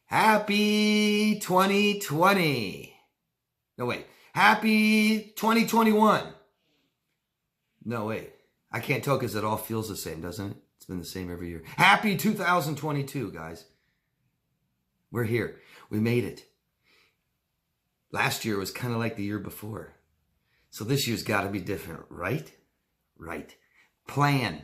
Happy 2020. No, wait. Happy 2021. No, wait. I can't tell because it all feels the same, doesn't it? It's been the same every year. Happy 2022, guys. We're here. We made it. Last year was kind of like the year before. So this year's got to be different, right? Right. Plan,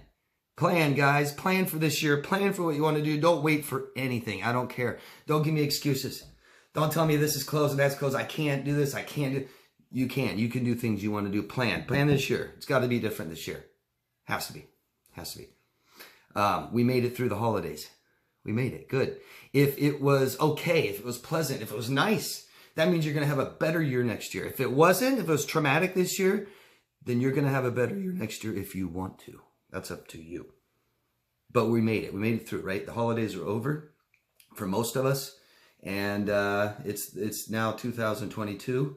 guys. Plan for this year. Plan for what you want to do. Don't wait for anything. I don't care. Don't give me excuses. Don't tell me this is closed and that's closed. I can't do this. I can't do. You can. You can do things you want to do. Plan this year. It's got to be different this year. Has to be. We made it through the holidays. We made it. Good. If it was okay, if it was pleasant, if it was nice, that means you're going to have a better year next year. If it wasn't, if it was traumatic this year, then you're going to have a better year next year if you want to. That's up to you. But we made it. We made it through, right? The holidays are over for most of us. And it's now 2022,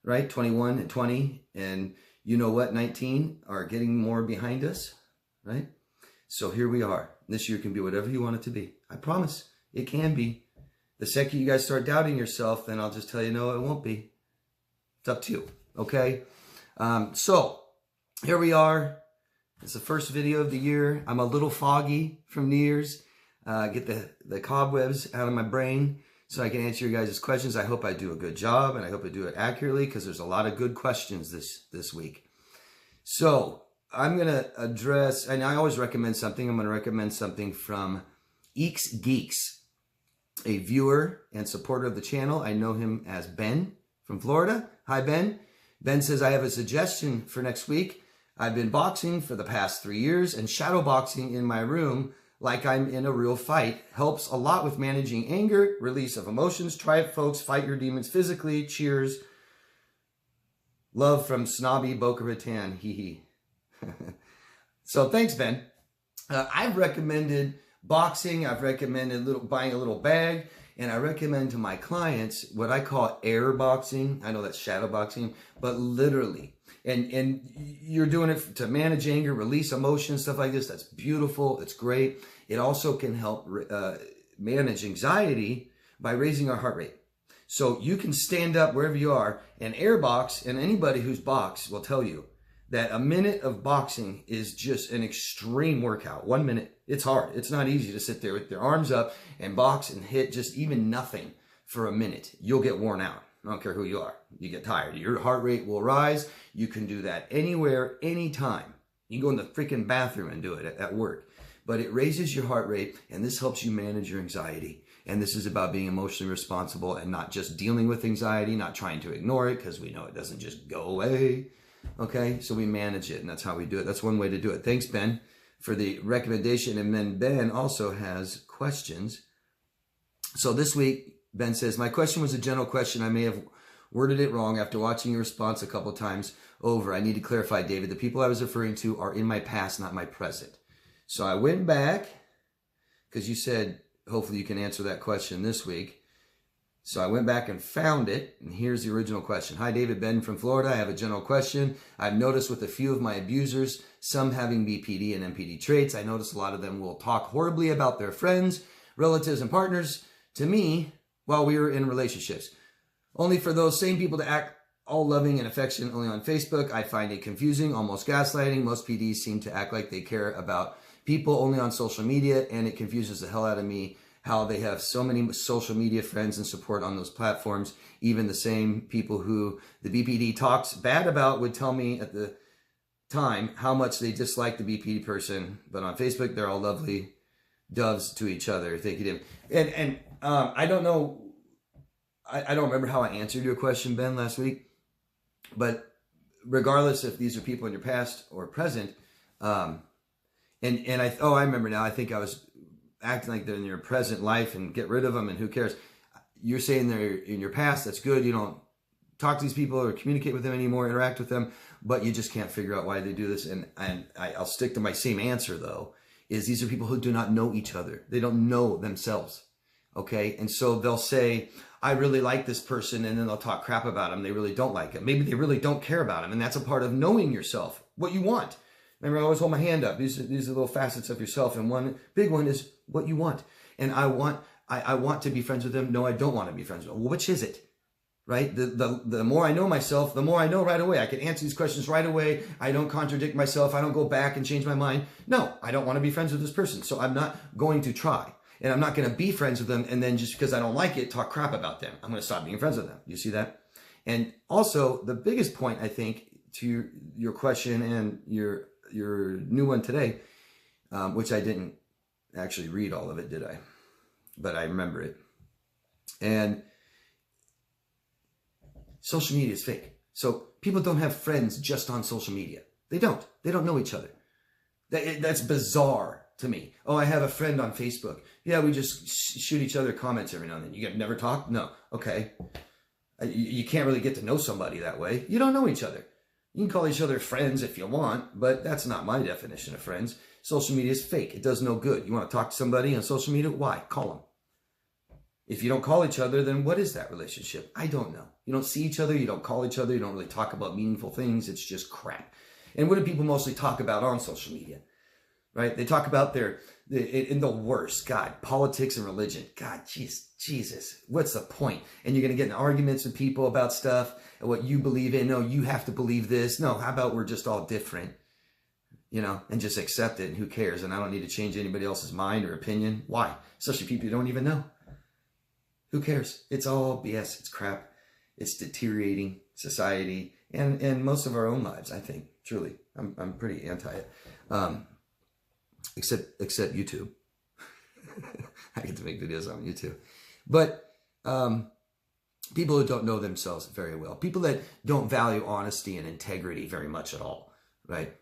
right? 21 and 20. And you know what? 19 are getting more behind us, right? So here we are. This year can be whatever you want it to be. I promise it can be. The second you guys start doubting yourself, then I'll just tell you, no, it won't be. It's up to you, okay? So here we are. It's the first video of the year. I'm a little foggy from New Year's. Get the cobwebs out of my brain so I can answer your guys' questions. I hope I do a good job, and I hope I do it accurately because there's a lot of good questions this week. So I'm going to address, and I always recommend something. I'm going to recommend something from Eeks Geeks, a viewer and supporter of the channel. I know him as Ben from Florida. Hi, Ben. Ben says, I have a suggestion for next week. I've been boxing for the past 3 years, and shadow boxing in my room like I'm in a real fight helps a lot with managing anger, release of emotions. Try it, folks. Fight your demons physically. Cheers. Love from Snobby Boca Raton. Hee hee. So thanks, Ben. I've recommended boxing. I've recommended buying a little bag. And I recommend to my clients what I call air boxing. I know that's shadow boxing, but literally. And you're doing it to manage anger, release emotions, stuff like this. That's beautiful. It's great. It also can help manage anxiety by raising our heart rate. So you can stand up wherever you are and air box, and anybody who's boxed will tell you that a minute of boxing is just an extreme workout. 1 minute. It's hard. It's not easy to sit there with your arms up and box and hit just even nothing for a minute. You'll get worn out. I don't care who you are. You get tired. Your heart rate will rise. You can do that anywhere, anytime. You can go in the freaking bathroom and do it at work. But it raises your heart rate, and this helps you manage your anxiety. And this is about being emotionally responsible and not just dealing with anxiety, not trying to ignore it, because we know it doesn't just go away. Okay, so we manage it, and that's how we do it. That's one way to do it. Thanks, Ben, for the recommendation. And then Ben also has questions. So this week, Ben says, my question was a general question. I may have worded it wrong after watching your response a couple times over. I need to clarify, David. The people I was referring to are in my past, not my present. So I went back, because you said, hopefully you can answer that question this week. So I went back and found it, and here's the original question. Hi, David, Ben from Florida. I have a general question. I've noticed with a few of my abusers, some having BPD and MPD traits, I notice a lot of them will talk horribly about their friends, relatives, and partners to me while we were in relationships. Only for those same people to act all loving and affectionate only on Facebook. I find it confusing, almost gaslighting. Most PDs seem to act like they care about people only on social media, and it confuses the hell out of me how they have so many social media friends and support on those platforms. Even the same people who the BPD talks bad about would tell me at the time how much they dislike the BPD person, but on Facebook, they're all lovely doves to each other. Thank you, David. And I don't know, I don't remember how I answered your question, Ben, last week, but regardless if these are people in your past or present, I remember now, I think I was acting like they're in your present life and get rid of them and who cares. You're saying they're in your past. That's good. You don't talk to these people or communicate with them anymore, interact with them, but you just can't figure out why they do this. And I'll stick to my same answer though, is these are people who do not know each other. They don't know themselves. Okay. And so they'll say, I really like this person. And then they'll talk crap about them. They really don't like him. Maybe they really don't care about him. And that's a part of knowing yourself, what you want. Remember, I always hold my hand up. These are little facets of yourself. And one big one is what you want. And I I want to be friends with them. No, I don't want to be friends with them. Well, which is it? Right? The more I know myself, the more I know right away. I can answer these questions right away. I don't contradict myself. I don't go back and change my mind. No, I don't want to be friends with this person. So I'm not going to try. And I'm not going to be friends with them. And then just because I don't like it, talk crap about them. I'm going to stop being friends with them. You see that? And also the biggest point, I think, to your question and your new one today, which I didn't actually read all of it, did I? But I remember it. And social media is fake. So people don't have friends just on social media. They don't. They don't know each other. That's bizarre to me. Oh, I have a friend on Facebook. Yeah, we just shoot each other comments every now and then. You never talk? No. Okay. You can't really get to know somebody that way. You don't know each other. You can call each other friends if you want, but that's not my definition of friends. Social media is fake. It does no good. You want to talk to somebody on social media? Why? Call them. If you don't call each other, then what is that relationship? I don't know. You don't see each other. You don't call each other. You don't really talk about meaningful things. It's just crap. And what do people mostly talk about on social media? Right? They talk about in the worst, God, politics and religion. God, Jesus, what's the point? And you're going to get in arguments with people about stuff and what you believe in. No, you have to believe this. No, how about we're just all different, and just accept it, and who cares? And I don't need to change anybody else's mind or opinion. Why? Especially people you don't even know. Who cares? It's all BS. It's crap. It's deteriorating society and most of our own lives, I think. Truly. I'm pretty anti it. Except YouTube. I get to make videos on YouTube. But people who don't know themselves very well. People that don't value honesty and integrity very much at all. Right?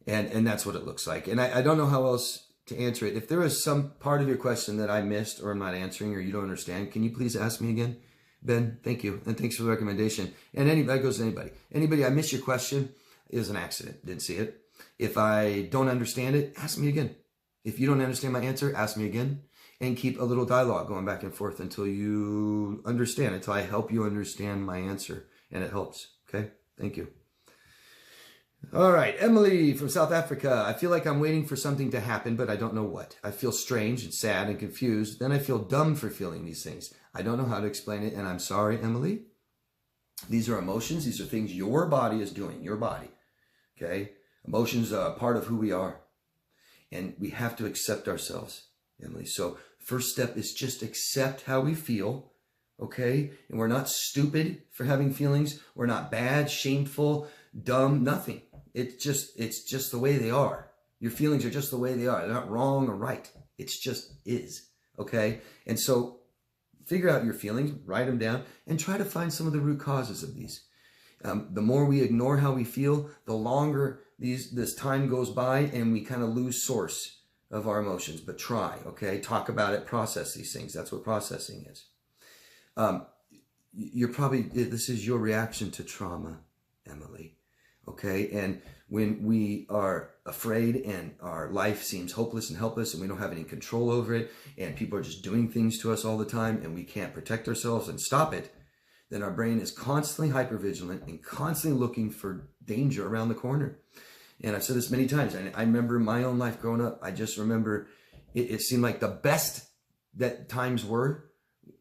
And that's what it looks like. And I don't know how else to answer it. If there is some part of your question that I missed or I'm not answering or you don't understand, can you please ask me again? Ben, thank you. And thanks for the recommendation. And that goes to anybody. Anybody, I missed your question. It was an accident. Didn't see it. If I don't understand it, ask me again. If you don't understand my answer, ask me again. And keep a little dialogue going back and forth until you understand, until I help you understand my answer. And it helps. Okay? Thank you. All right, Emily from South Africa. I feel like I'm waiting for something to happen, but I don't know what. I feel strange and sad and confused. Then I feel dumb for feeling these things. I don't know how to explain it, and I'm sorry, Emily. These are emotions. These are things your body is doing, your body. Okay? Emotions are a part of who we are, and we have to accept ourselves, Emily. So first step is just accept how we feel, okay? And we're not stupid for having feelings. We're not bad, shameful, dumb, nothing. It's just the way they are. Your feelings are just the way they are. They're not wrong or right. It's just is, okay? And so figure out your feelings, write them down, and try to find some of the root causes of these. The more we ignore how we feel, the longer this time goes by and we kind of lose source of our emotions. But try, okay? Talk about it, process these things. That's what processing is. This is your reaction to trauma, Emily. Okay, and when we are afraid and our life seems hopeless and helpless and we don't have any control over it and people are just doing things to us all the time and we can't protect ourselves and stop it, then our brain is constantly hypervigilant and constantly looking for danger around the corner. And I've said this many times. I remember my own life growing up. I just remember it seemed like the best that times were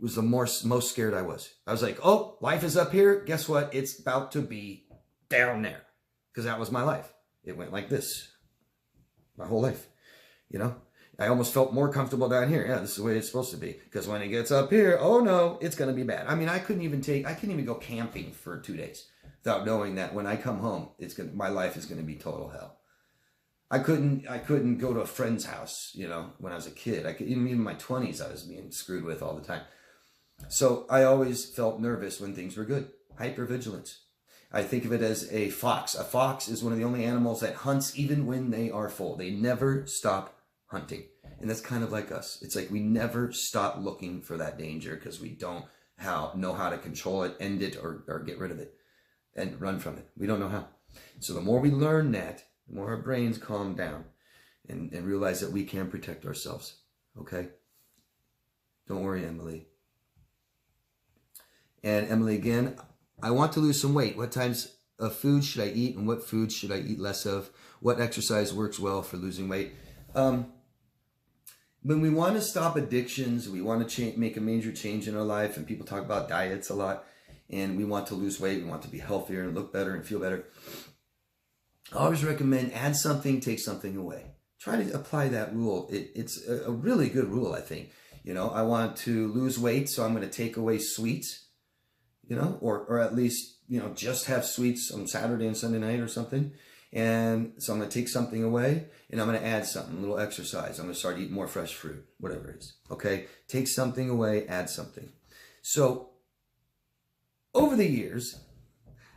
was the most scared I was. I was like, oh, life is up here. Guess what? It's about to be down there. Because that was my life. It went like this. My whole life. I almost felt more comfortable down here. Yeah, this is the way it's supposed to be. Because when it gets up here, oh no, it's going to be bad. I mean, I couldn't even go camping for 2 days without knowing that when I come home, my life is going to be total hell. I couldn't go to a friend's house, when I was a kid. Even in my 20s, I was being screwed with all the time. So I always felt nervous when things were good. Hypervigilance. I think of it as a fox. A fox is one of the only animals that hunts even when they are full. They never stop hunting. And that's kind of like us. It's like we never stop looking for that danger because we don't know how to control it, end it, or get rid of it and run from it. We don't know how. So the more we learn that, the more our brains calm down and realize that we can protect ourselves. Okay? Don't worry, Emily. And Emily, again, I want to lose some weight. What types of food should I eat and what foods should I eat less of? What exercise works well for losing weight? when we want to stop addictions, we want to make a major change in our life, and people talk about diets a lot, and we want to lose weight, we want to be healthier and look better and feel better. I always recommend add something, take something away. Try to apply that rule. It's a really good rule, I think. You know, I want to lose weight, so I'm going to take away sweets, you know, or at least, you know, just have sweets on Saturday and Sunday night or something. And so I'm going to take something away, and I'm going to add something, a little exercise. I'm going to start eating more fresh fruit, whatever it is. Okay? Take something away, add something. So over the years,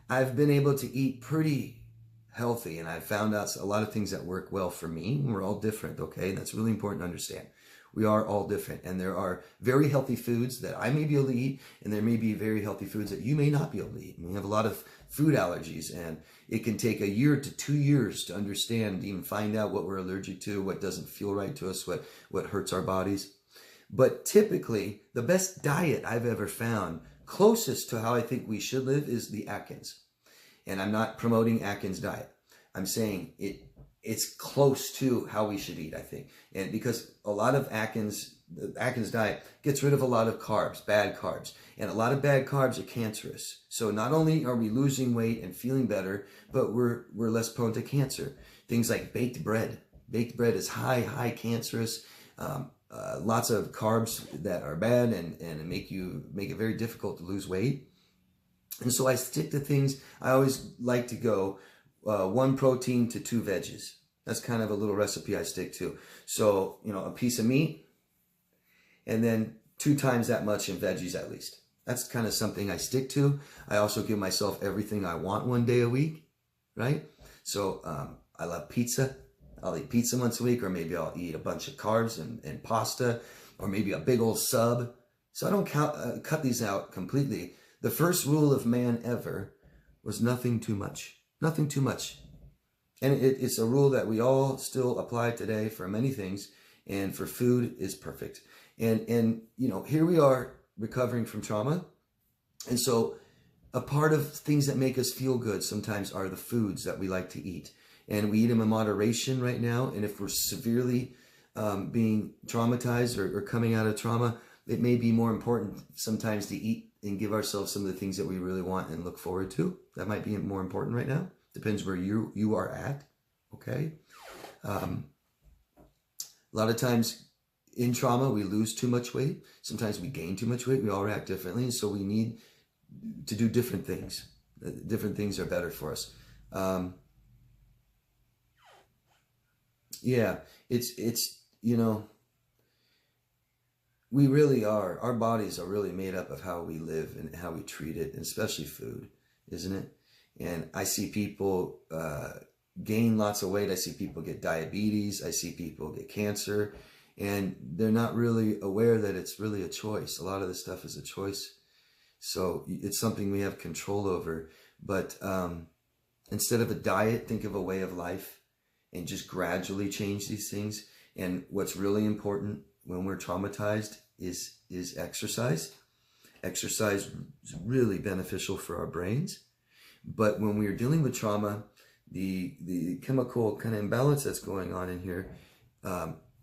I've been able to eat pretty healthy, and I've found out a lot of things that work well for me. We're all different, okay? That's really important to understand. We are all different, and there are very healthy foods that I may be able to eat, and there may be very healthy foods that you may not be able to eat. And we have a lot of food allergies, and it can take 1 year to 2 years to understand, even find out what we're allergic to, what doesn't feel right to us, what hurts our bodies. But typically, the best diet I've ever found, closest to how I think we should live, is the Atkins. And I'm not promoting Atkins diet. I'm saying it's close to how we should eat, I think. And because a lot of the Atkins diet gets rid of a lot of carbs, bad carbs. And a lot of bad carbs are cancerous. So not only are we losing weight and feeling better, but we're less prone to cancer. Things like baked bread. Baked bread is high cancerous. Lots of carbs that are bad and make it very difficult to lose weight. And so I stick to things. I always like to go 1 protein to 2 veggies. That's kind of a little recipe I stick to. So, you know, a piece of meat and then 2 times that much in veggies at least. That's kind of something I stick to. I also give myself everything I want 1 day a week, right? So I love pizza. I'll eat pizza once a week, or maybe I'll eat a bunch of carbs and pasta, or maybe a big old sub. So I don't cut these out completely. The first rule of man ever was nothing too much. Nothing too much. And it's a rule that we all still apply today for many things, and for food is perfect. And you know, here we are recovering from trauma. And so a part of things that make us feel good sometimes are the foods that we like to eat. And we eat them in moderation right now. And if we're severely being traumatized or coming out of trauma, it may be more important sometimes to eat and give ourselves some of the things that we really want and look forward to. That might be more important right now. Depends where you are at, okay? A lot of times in trauma, we lose too much weight. Sometimes we gain too much weight. We all react differently, and so we need to do different things. Different things are better for us. Yeah, it's you know, we really are. Our bodies are really made up of how we live and how we treat it, and especially food, isn't it? And I see people gain lots of weight. I see people get diabetes. I see people get cancer. And they're not really aware that it's really a choice. A lot of this stuff is a choice. So it's something we have control over. But instead of a diet, think of a way of life and just gradually change these things. And what's really important when we're traumatized is exercise. Exercise is really beneficial for our brains. But when we are dealing with trauma, the chemical kind of imbalance that's going on in here,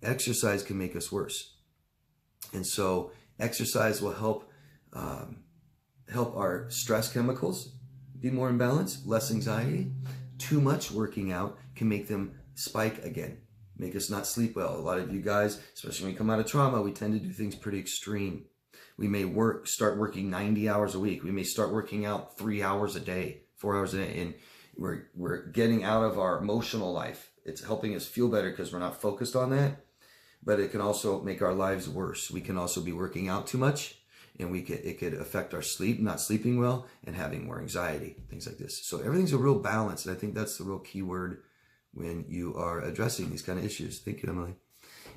exercise can make us worse. And so exercise will help our stress chemicals be more in balance, less anxiety. Too much working out can make them spike again, make us not sleep well. A lot of you guys, especially when you come out of trauma, we tend to do things pretty extreme. We may start working 90 hours a week. We may start working out 3 hours a day, 4 hours a day, and we're getting out of our emotional life. It's helping us feel better because we're not focused on that. But it can also make our lives worse. We can also be working out too much, and it could affect our sleep, not sleeping well, and having more anxiety, things like this. So everything's a real balance, and I think that's the real key word when you are addressing these kind of issues. Thank you, Emily.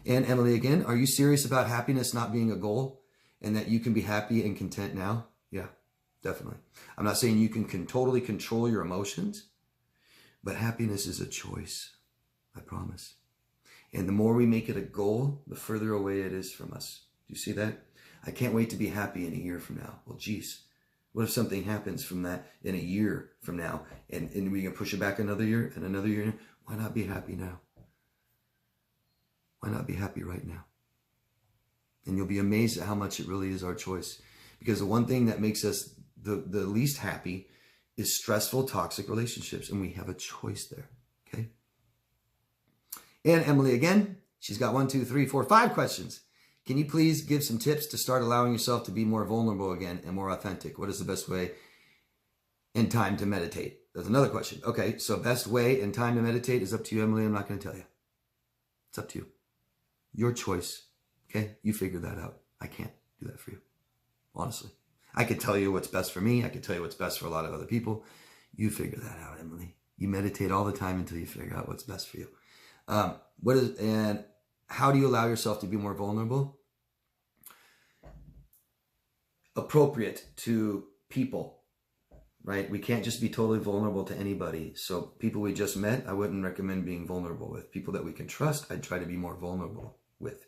And Emily, again, are you serious about happiness not being a goal, and that you can be happy and content now? Yeah, definitely. I'm not saying you can totally control your emotions, but happiness is a choice, I promise. And the more we make it a goal, the further away it is from us. Do you see that? I can't wait to be happy in a year from now. Well, geez, what if something happens from that in a year from now, and we can push it back another year and another year? Why not be happy now? Why not be happy right now? And you'll be amazed at how much it really is our choice. Because the one thing that makes us the least happy is stressful, toxic relationships. And we have a choice there. Okay. And Emily again, she's got 1, 2, 3, 4, 5 questions. Can you please give some tips to start allowing yourself to be more vulnerable again and more authentic? What is the best way and time to meditate? That's another question. Okay, so best way and time to meditate is up to you, Emily. I'm not going to tell you. It's up to you. Your choice. Okay, you figure that out. I can't do that for you, honestly. I could tell you what's best for me. I could tell you what's best for a lot of other people. You figure that out, Emily. You meditate all the time until you figure out what's best for you. And how do you allow yourself to be more vulnerable? Appropriate to people, right? We can't just be totally vulnerable to anybody. So people we just met, I wouldn't recommend being vulnerable with. People that we can trust, I'd try to be more vulnerable with.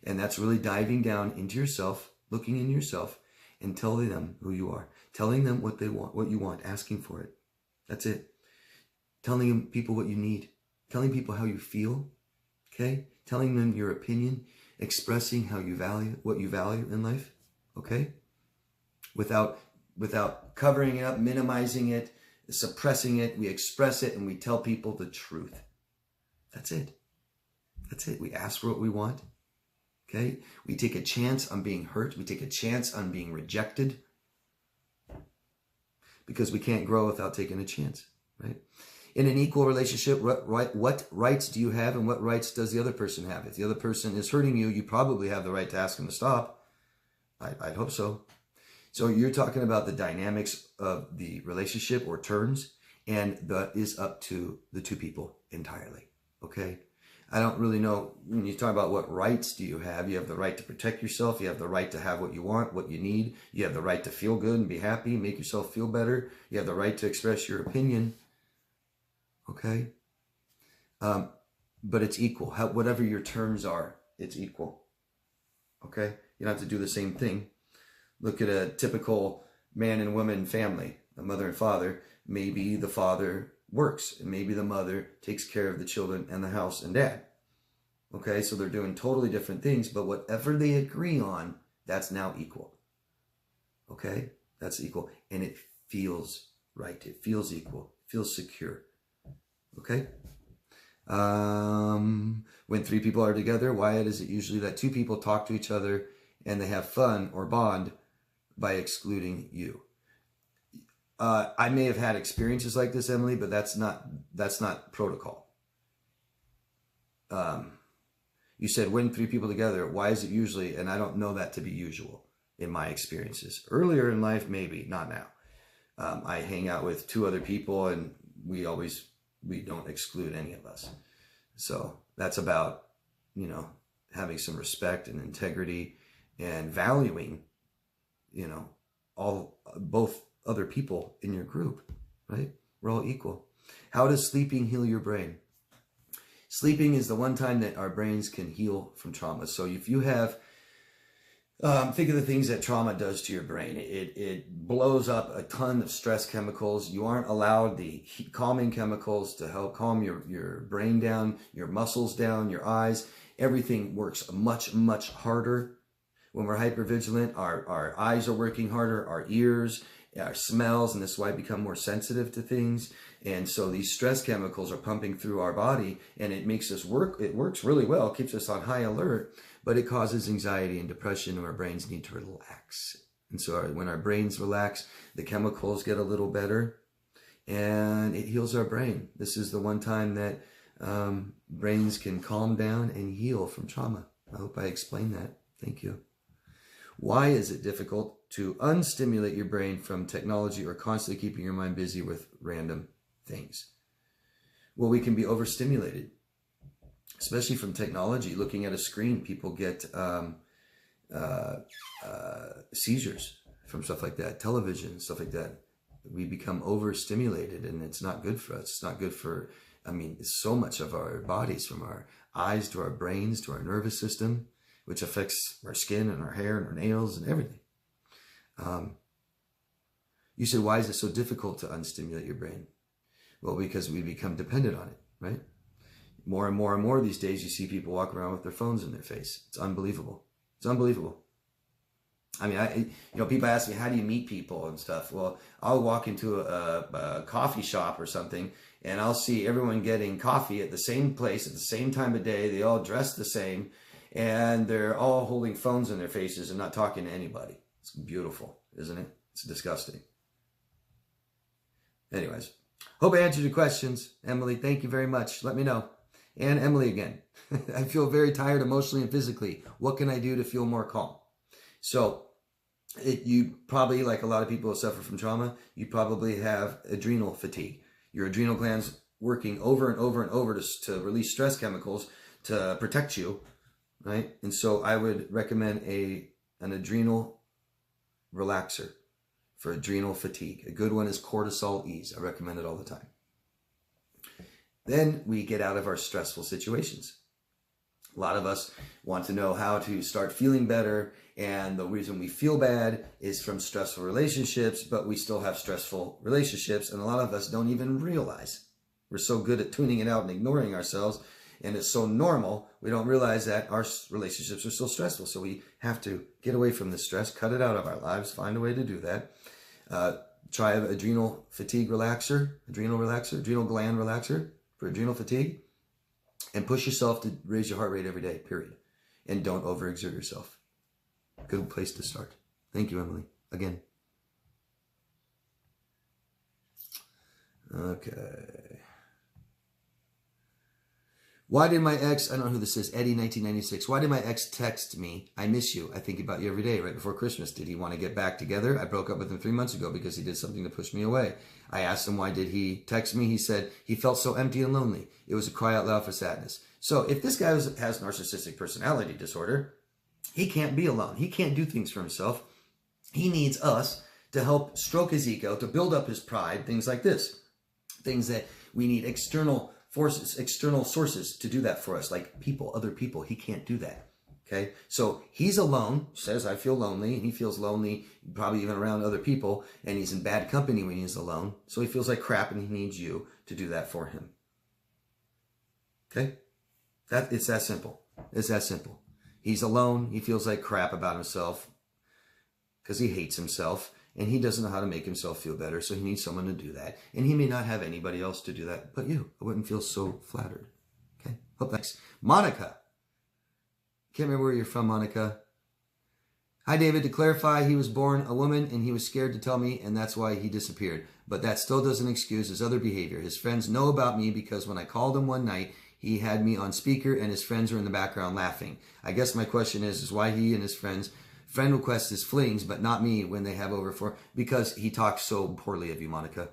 And that's really diving down into yourself, looking in yourself, and telling them who you are. Telling them what they want, what you want, asking for it. That's it. Telling people what you need. Telling people how you feel. Okay? Telling them your opinion. Expressing how you value, what you value in life. Okay? Without covering it up, minimizing it, suppressing it. We express it and we tell people the truth. That's it. That's it. We ask for what we want. Okay? We take a chance on being hurt. We take a chance on being rejected. Because we can't grow without taking a chance, right? In an equal relationship, what rights do you have and what rights does the other person have? If the other person is hurting you, you probably have the right to ask them to stop. I'd hope so. So you're talking about the dynamics of the relationship or terms, and that is up to the two people entirely, okay? I don't really know, when you talk about what rights do you have the right to protect yourself, you have the right to have what you want, what you need, you have the right to feel good and be happy, make yourself feel better, you have the right to express your opinion, okay? But it's equal. Whatever your terms are, it's equal, okay? You don't have to do the same thing. Look at a typical man and woman family, a mother and father. Maybe the father works and maybe the mother takes care of the children and the house and dad. Okay, so they're doing totally different things, but whatever they agree on, that's now equal. Okay, that's equal. And it feels right. It feels equal. It feels secure. Okay. When three people are together, why is it usually that two people talk to each other and they have fun or bond by excluding you? I may have had experiences like this, Emily, but that's not protocol. You said when three people together, why is it usually? And I don't know that to be usual in my experiences. Earlier in life, maybe, not now. I hang out with two other people and we don't exclude any of us. So that's about, having some respect and integrity and valuing, both other people in your group, right? We're all equal. How does sleeping heal your brain? Sleeping is the one time that our brains can heal from trauma. So if you have, think of the things that trauma does to your brain. It blows up a ton of stress chemicals. You aren't allowed the calming chemicals to help calm your brain down, your muscles down, your eyes. Everything works much, much harder. When we're hypervigilant, our eyes are working harder, our ears, our smells, and this is why we become more sensitive to things. And so these stress chemicals are pumping through our body and it makes us work. It works really well, keeps us on high alert, but it causes anxiety and depression and our brains need to relax. And so when our brains relax, the chemicals get a little better and it heals our brain. This is the one time that brains can calm down and heal from trauma. I hope I explained that. Thank you. Why is it difficult to unstimulate your brain from technology or constantly keeping your mind busy with random things? Well, we can be overstimulated, especially from technology. Looking at a screen, people get seizures from stuff like that, television, stuff like that. We become overstimulated and it's not good for us. It's not good for, it's so much of our bodies, from our eyes to our brains to our nervous system, which affects our skin and our hair and our nails and everything. You said, why is it so difficult to unstimulate your brain? Well, because we become dependent on it, right? More and more and more these days, you see people walk around with their phones in their face. It's unbelievable. It's unbelievable. I mean, people ask me, how do you meet people and stuff? Well, I'll walk into a coffee shop or something, and I'll see everyone getting coffee at the same place at the same time of day. They all dress the same, and they're all holding phones in their faces and not talking to anybody. It's beautiful, isn't it? It's disgusting. Anyways, hope I answered your questions. Emily, thank you very much. Let me know. And Emily again. I feel very tired emotionally and physically. What can I do to feel more calm? So you probably, like a lot of people who suffer from trauma, you probably have adrenal fatigue. Your adrenal glands working over and over and over to release stress chemicals to protect you, right? And so I would recommend an adrenal relaxer for adrenal fatigue. A good one is Cortisol Ease. I recommend it all the time. Then we get out of our stressful situations. A lot of us want to know how to start feeling better, and the reason we feel bad is from stressful relationships, but we still have stressful relationships, and a lot of us don't even realize. We're so good at tuning it out and ignoring ourselves, and it's so normal, we don't realize that our relationships are still stressful. So we have to get away from the stress, cut it out of our lives, find a way to do that. Try an adrenal fatigue relaxer, adrenal gland relaxer for adrenal fatigue. And push yourself to raise your heart rate every day, period. And don't overexert yourself. Good place to start. Thank you, Emily. Again. Okay. Why did my ex, I don't know who this is, Eddie 1996. Why did my ex text me, I miss you, I think about you every day, right before Christmas? Did he want to get back together? I broke up with him 3 months ago because he did something to push me away. I asked him, why did he text me? He said he felt so empty and lonely. It was a cry out loud for sadness. So if this guy has narcissistic personality disorder, he can't be alone. He can't do things for himself. He needs us to help stroke his ego, to build up his pride, things like this. Things that we need external forces, external sources to do that for us, like people, other people. He can't do that. Okay, so he's alone, says, I feel lonely, and he feels lonely probably even around other people, and he's in bad company when he's alone, so he feels like crap, and he needs you to do that for him. Okay, it's that simple. It's that simple. He's alone, he feels like crap about himself because he hates himself, and he doesn't know how to make himself feel better, so he needs someone to do that, and he may not have anybody else to do that but you. I wouldn't feel so flattered. Okay, hope thanks. Monica. Can't remember where you're from, Monica. Hi, David. To clarify, he was born a woman and he was scared to tell me, and that's why he disappeared. But that still doesn't excuse his other behavior. His friends know about me because when I called him one night, he had me on speaker and his friends were in the background laughing. I guess my question is why he and his friend requests his flings, but not me when they have over for, because he talks so poorly of you, Monica.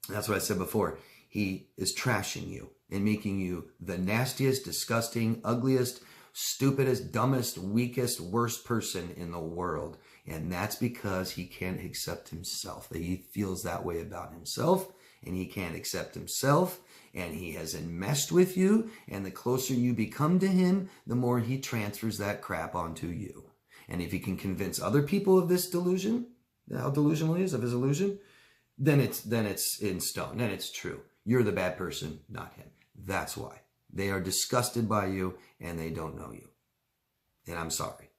That's what I said before. He is trashing you and making you the nastiest, disgusting, ugliest, stupidest, dumbest, weakest, worst person in the world. And that's because he can't accept himself. That he feels that way about himself, and he can't accept himself, and he has enmeshed with you, and the closer you become to him, the more he transfers that crap onto you. And if he can convince other people of this delusion, how delusional he is, of his illusion, then it's in stone, then it's true. You're the bad person, not him. That's why. They are disgusted by you, and they don't know you. And I'm sorry.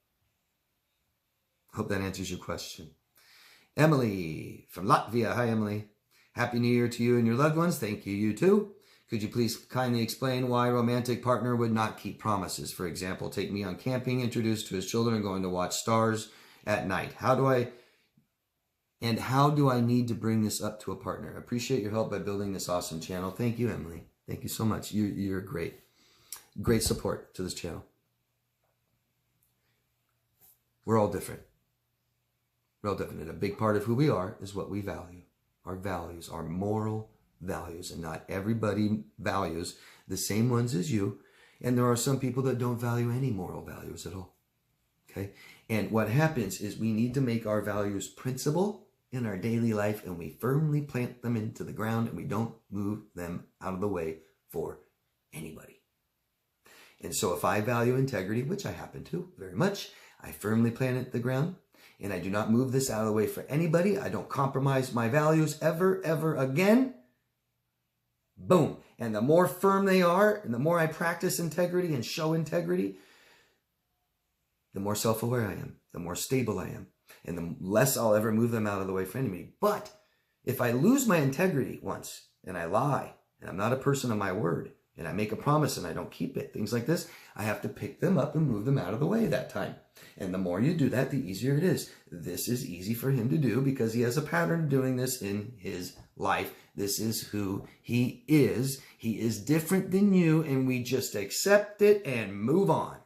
Hope that answers your question. Emily from Latvia. Hi, Emily. Happy New Year to you and your loved ones. Thank you, you too. Could you please kindly explain why a romantic partner would not keep promises? For example, take me on camping, introduced to his children, going to watch stars at night. How do I need to bring this up to a partner? Appreciate your help by building this awesome channel. Thank you, Emily. Thank you so much. You're great. Great support to this channel. We're all different. We're all different. And a big part of who we are is what we value. Our values, our moral values. And not everybody values the same ones as you. And there are some people that don't value any moral values at all. Okay? And what happens is we need to make our values principle in our daily life, and we firmly plant them into the ground, and we don't move them out of the way for anybody. And so if I value integrity, which I happen to very much, I firmly plant it in the ground, and I do not move this out of the way for anybody. I don't compromise my values ever again. Boom. And the more firm they are, and the more I practice integrity and show integrity, the more self-aware I am, the more stable I am, and the less I'll ever move them out of the way for anybody. But if I lose my integrity once, and I lie, and I'm not a person of my word, and I make a promise and I don't keep it, things like this, I have to pick them up and move them out of the way that time. And the more you do that, the easier it is. This is easy for him to do because he has a pattern of doing this in his life. This is who he is. He is different than you, and we just accept it and move on.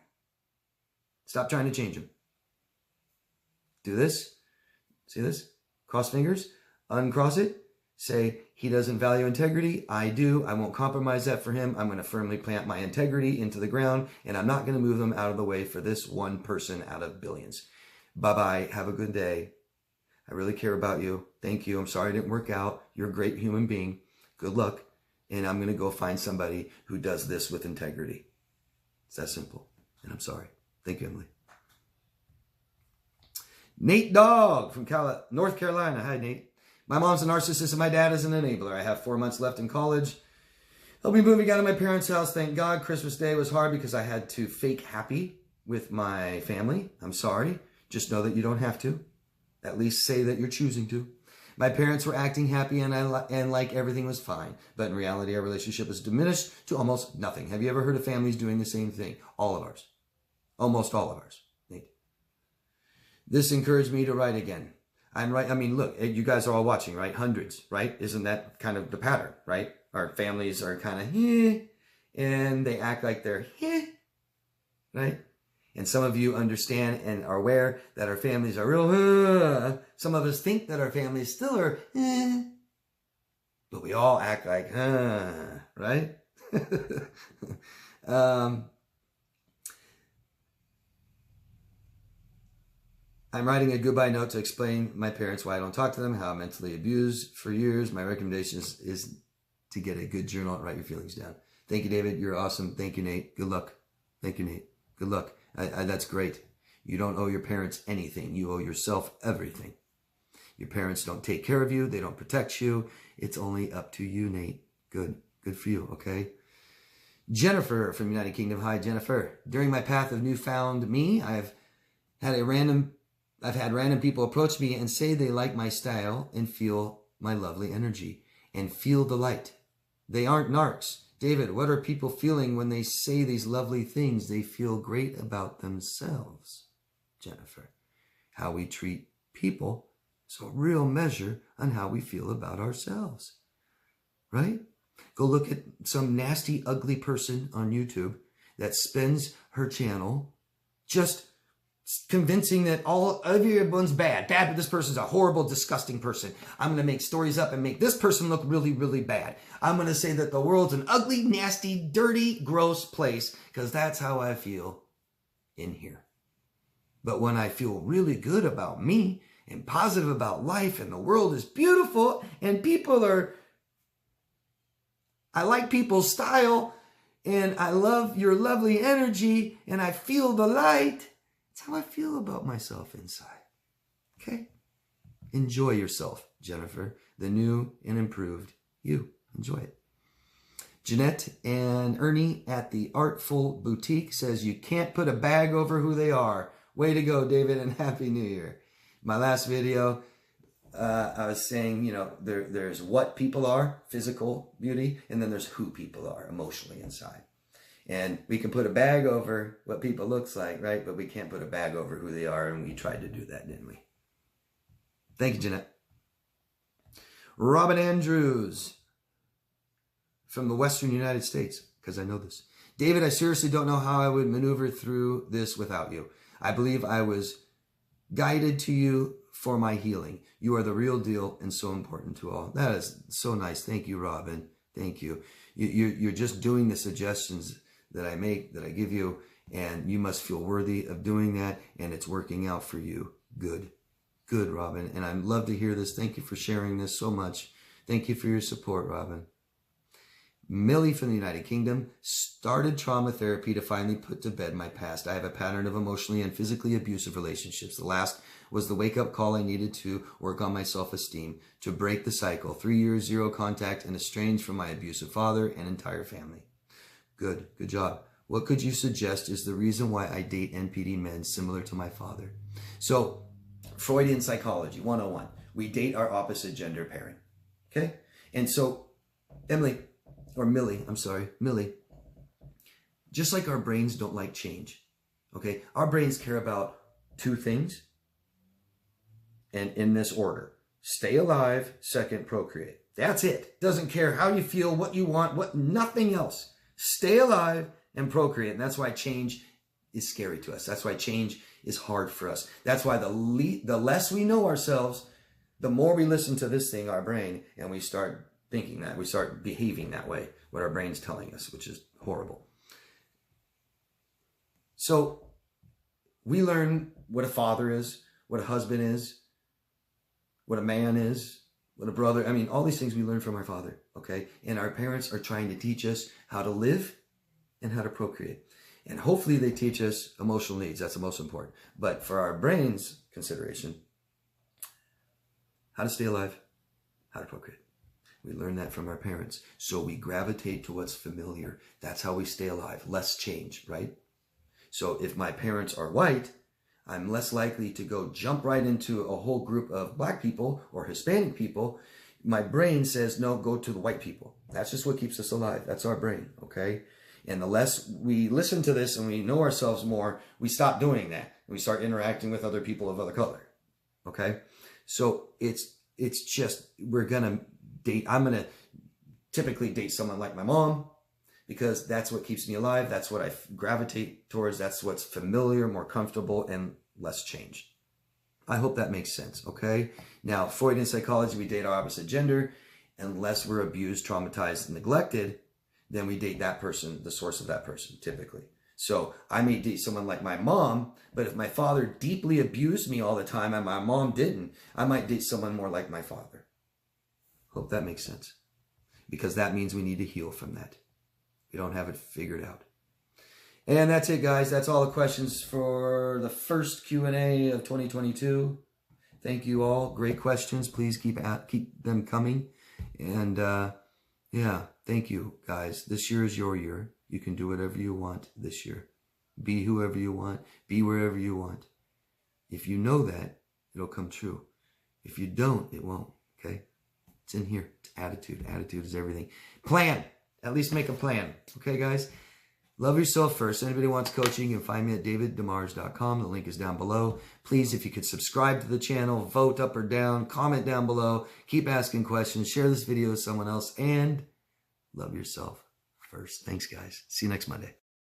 Stop trying to change him. Do this. See this? Cross fingers. Uncross it. Say, he doesn't value integrity. I do. I won't compromise that for him. I'm going to firmly plant my integrity into the ground, and I'm not going to move them out of the way for this one person out of billions. Bye-bye. Have a good day. I really care about you. Thank you. I'm sorry it didn't work out. You're a great human being. Good luck. And I'm going to go find somebody who does this with integrity. It's that simple. And I'm sorry. Thank you, Emily. Nate Dogg from North Carolina. Hi, Nate. My mom's a narcissist and my dad is an enabler. I have 4 months left in college. I'll be moving out of my parents' house. Thank God. Christmas Day was hard because I had to fake happy with my family. I'm sorry. Just know that you don't have to. At least say that you're choosing to. My parents were acting happy and like everything was fine. But in reality, our relationship was diminished to almost nothing. Have you ever heard of families doing the same thing? All of ours. Almost all of ours. Nate. This encouraged me to write again. I'm right. I mean, look, you guys are all watching, right? Hundreds, right? Isn't that kind of the pattern, right? Our families are kind of, and they act like they're, right? And some of you understand and are aware that our families are real, Some of us think that our families still are, but we all act like, right? I'm writing a goodbye note to explain my parents why I don't talk to them, how I'm mentally abused for years. My recommendation is to get a good journal and write your feelings down. Thank you, David. You're awesome. Thank you, Nate. Good luck. Thank you, Nate. Good luck. That's great. You don't owe your parents anything. You owe yourself everything. Your parents don't take care of you. They don't protect you. It's only up to you, Nate. Good. Good for you, okay? Jennifer from United Kingdom. Hi, Jennifer. During my path of newfound me, I've had random people approach me and say they like my style and feel my lovely energy and feel the light. They aren't narcs. David, what are people feeling when they say these lovely things? They feel great about themselves. Jennifer, how we treat people is a real measure on how we feel about ourselves, right? Go look at some nasty, ugly person on YouTube that spends her channel just convincing that everyone's bad, but this person's a horrible, disgusting person. I'm going to make stories up and make this person look really, really bad. I'm going to say that the world's an ugly, nasty, dirty, gross place because that's how I feel in here. But when I feel really good about me and positive about life and the world is beautiful and I like people's style and I love your lovely energy and I feel the light. That's how I feel about myself inside. Okay? Enjoy yourself, Jennifer. The new and improved you. Enjoy it. Jeanette and Ernie at the Artful Boutique says, you can't put a bag over who they are. Way to go, David, and Happy New Year. My last video, I was saying, there's what people are, physical beauty, and then there's who people are emotionally inside. And we can put a bag over what people looks like, right? But we can't put a bag over who they are. And we tried to do that, didn't we? Thank you, Jeanette. Robin Andrews from the Western United States, because I know this. David, I seriously don't know how I would maneuver through this without you. I believe I was guided to you for my healing. You are the real deal and so important to all. That is so nice. Thank you, Robin. Thank you. You're just doing the suggestions that I make, that I give you, and you must feel worthy of doing that, and it's working out for you. Good. Good, Robin. And I'd love to hear this. Thank you for sharing this so much. Thank you for your support, Robin. Millie from the United Kingdom started trauma therapy to finally put to bed my past. I have a pattern of emotionally and physically abusive relationships. The last was the wake-up call I needed to work on my self-esteem, to break the cycle. 3 years, zero contact, and estranged from my abusive father and entire family. Good job. What could you suggest is the reason why I date NPD men similar to my father? So, Freudian psychology 101. We date our opposite gender parent. Okay? And so, Millie, just like our brains don't like change. Okay? Our brains care about two things. And in this order: stay alive, second, procreate. That's it. Doesn't care how you feel, what you want, nothing else. Stay alive and procreate. And that's why change is scary to us. That's why change is hard for us. That's why the less we know ourselves, the more we listen to this thing, our brain, and we start thinking that. We start behaving that way, what our brain's telling us, which is horrible. So we learn what a father is, what a husband is, what a man is, what a brother. I mean, all these things we learn from our father, okay? And our parents are trying to teach us how to live and how to procreate. And hopefully they teach us emotional needs. That's the most important. But for our brain's consideration, how to stay alive, how to procreate. We learn that from our parents. So we gravitate to what's familiar. That's how we stay alive. Less change, right? So if my parents are white, I'm less likely to go jump right into a whole group of black people or Hispanic people. My brain says, no, go to the white people. That's just what keeps us alive. That's our brain, okay? And the less we listen to this and we know ourselves more, we stop doing that. And we start interacting with other people of other color, okay? So it's just, we're going to date. I'm going to typically date someone like my mom because that's what keeps me alive. That's what I gravitate towards. That's what's familiar, more comfortable, and less change. I hope that makes sense, okay? Now, Freudian psychology, we date our opposite gender. Unless we're abused, traumatized, and neglected, then we date that person, the source of that person, typically. So I may date someone like my mom, but if my father deeply abused me all the time and my mom didn't, I might date someone more like my father. Hope that makes sense. Because that means we need to heal from that. We don't have it figured out. And that's it, guys. That's all the questions for the first Q&A of 2022. Thank you all. Great questions. Please keep them coming. And yeah, thank you, guys. This year is your year. You can do whatever you want this year. Be whoever you want. Be wherever you want. If you know that, it'll come true. If you don't, it won't. Okay? It's in here. It's attitude. Attitude is everything. Plan. At least make a plan. Okay, guys? Love yourself first. Anybody wants coaching, you can find me at daviddemars.com. The link is down below. Please, if you could subscribe to the channel, vote up or down, comment down below, keep asking questions, share this video with someone else, and love yourself first. Thanks, guys. See you next Monday.